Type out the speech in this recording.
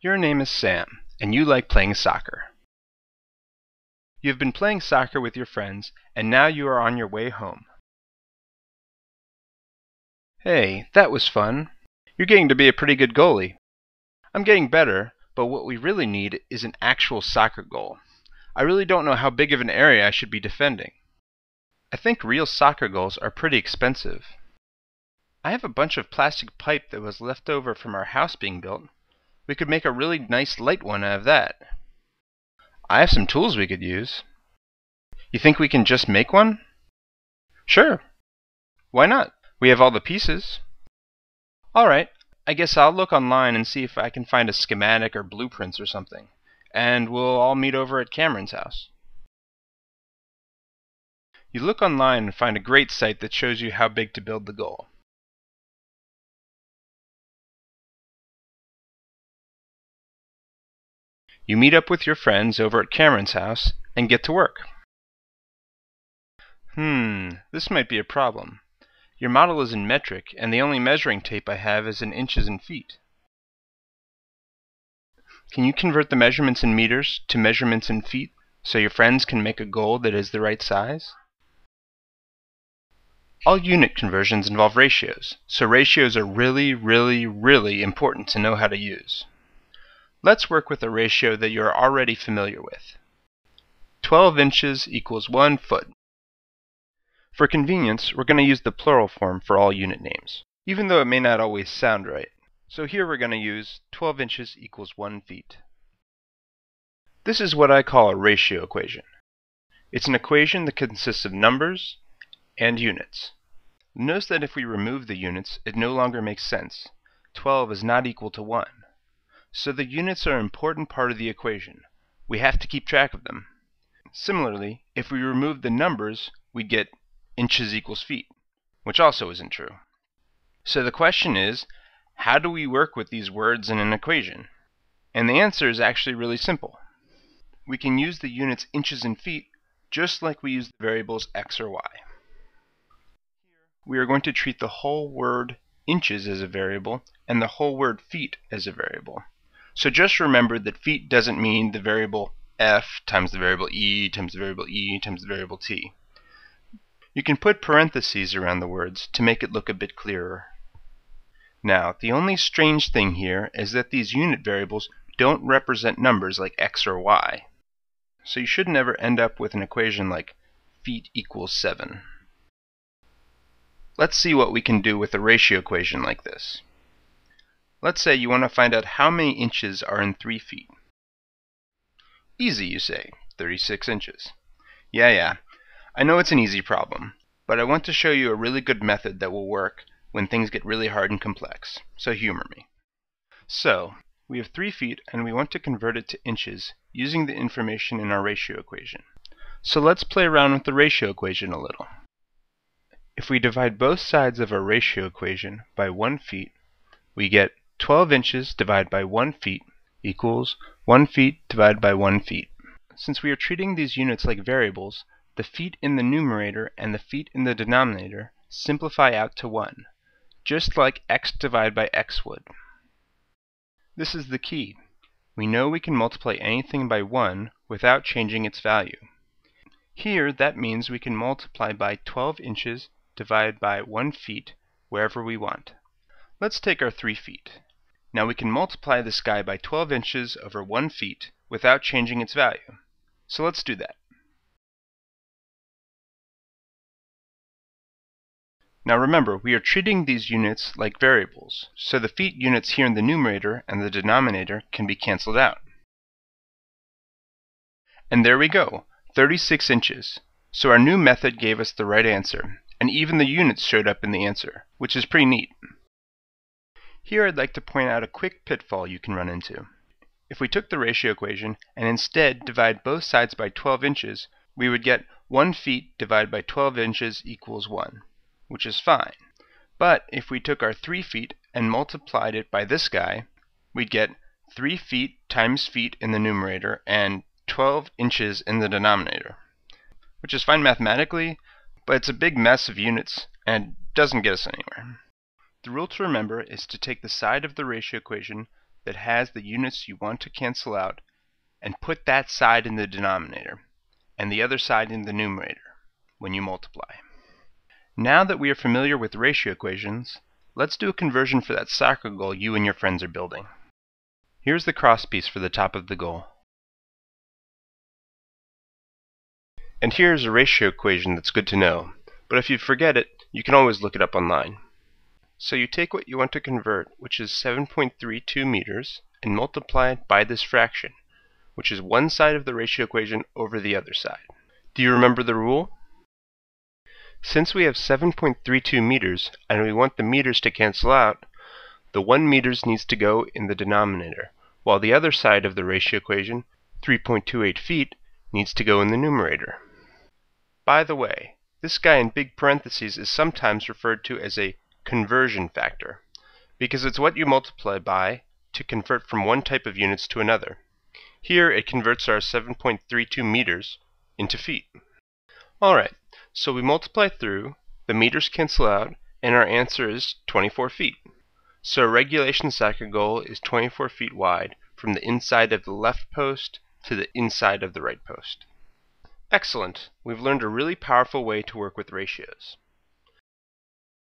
Your name is Sam, and you like playing soccer. You have been playing soccer with your friends, and now you are on your way home. Hey, that was fun. You're getting to be a pretty good goalie. I'm getting better, but what we really need is an actual soccer goal. I really don't know how big of an area I should be defending. I think real soccer goals are pretty expensive. I have a bunch of plastic pipe that was left over from our house being built. We could make a really nice light one out of that. I have some tools we could use. You think we can just make one? Sure. Why not? We have all the pieces. Alright, I guess I'll look online and see if I can find a schematic or blueprints or something. And we'll all meet over at Cameron's house. You look online and find a great site that shows you how big to build the goal. You meet up with your friends over at Cameron's house and get to work. This might be a problem. Your model is in metric, and the only measuring tape I have is in inches and feet. Can you convert the measurements in meters to measurements in feet so your friends can make a goal that is the right size? All unit conversions involve ratios, so ratios are really important to know how to use. Let's work with a ratio that you're already familiar with. 12 inches equals 1 foot. For convenience, we're going to use the plural form for all unit names, even though it may not always sound right. So here we're going to use 12 inches equals 1 feet. This is what I call a ratio equation. It's an equation that consists of numbers and units. Notice that if we remove the units, it no longer makes sense. 12 is not equal to 1. So the units are an important part of the equation. We have to keep track of them. Similarly, if we remove the numbers, we get inches equals feet, which also isn't true. So the question is, how do we work with these words in an equation? And the answer is actually really simple. We can use the units inches and feet just like we use the variables x or y. We are going to treat the whole word inches as a variable and the whole word feet as a variable. So just remember that feet doesn't mean the variable f times the variable e times the variable e times the variable t. You can put parentheses around the words to make it look a bit clearer. Now, the only strange thing here is that these unit variables don't represent numbers like x or y. So you should never end up with an equation like feet equals 7. Let's see what we can do with a ratio equation like this. Let's say you want to find out how many inches are in 3 feet. Easy, you say, 36 inches. Yeah, I know it's an easy problem, but I want to show you a really good method that will work when things get really hard and complex, so humor me. So, we have 3 feet and we want to convert it to inches using the information in our ratio equation. So let's play around with the ratio equation a little. If we divide both sides of our ratio equation by 1 feet, we get 12 inches divided by 1 feet equals 1 feet divided by 1 feet. Since we are treating these units like variables, the feet in the numerator and the feet in the denominator simplify out to 1, just like x divided by x would. This is the key. We know we can multiply anything by 1 without changing its value. Here, that means we can multiply by 12 inches divided by 1 feet wherever we want. Let's take our 3 feet. Now we can multiply this guy by 12 inches over 1 feet without changing its value. So let's do that. Now remember, we are treating these units like variables, so the feet units here in the numerator and the denominator can be canceled out. And there we go, 36 inches. So our new method gave us the right answer, and even the units showed up in the answer, which is pretty neat. Here I'd like to point out a quick pitfall you can run into. If we took the ratio equation and instead divide both sides by 12 inches, we would get 1 feet divided by 12 inches equals 1, which is fine. But if we took our 3 feet and multiplied it by this guy, we'd get 3 feet times feet in the numerator and 12 inches in the denominator, which is fine mathematically, but it's a big mess of units and doesn't get us anywhere. The rule to remember is to take the side of the ratio equation that has the units you want to cancel out and put that side in the denominator and the other side in the numerator when you multiply. Now that we are familiar with ratio equations, let's do a conversion for that soccer goal you and your friends are building. Here's the crosspiece for the top of the goal. And here's a ratio equation that's good to know, but if you forget it, you can always look it up online. So you take what you want to convert, which is 7.32 meters, and multiply it by this fraction, which is one side of the ratio equation over the other side. Do you remember the rule? Since we have 7.32 meters, and we want the meters to cancel out, the 1 meters needs to go in the denominator, while the other side of the ratio equation, 3.28 feet, needs to go in the numerator. By the way, this guy in big parentheses is sometimes referred to as a conversion factor, because it's what you multiply by to convert from one type of units to another. Here it converts our 7.32 meters into feet. Alright, so we multiply through, the meters cancel out, and our answer is 24 feet. So a regulation soccer goal is 24 feet wide from the inside of the left post to the inside of the right post. Excellent! We've learned a really powerful way to work with ratios.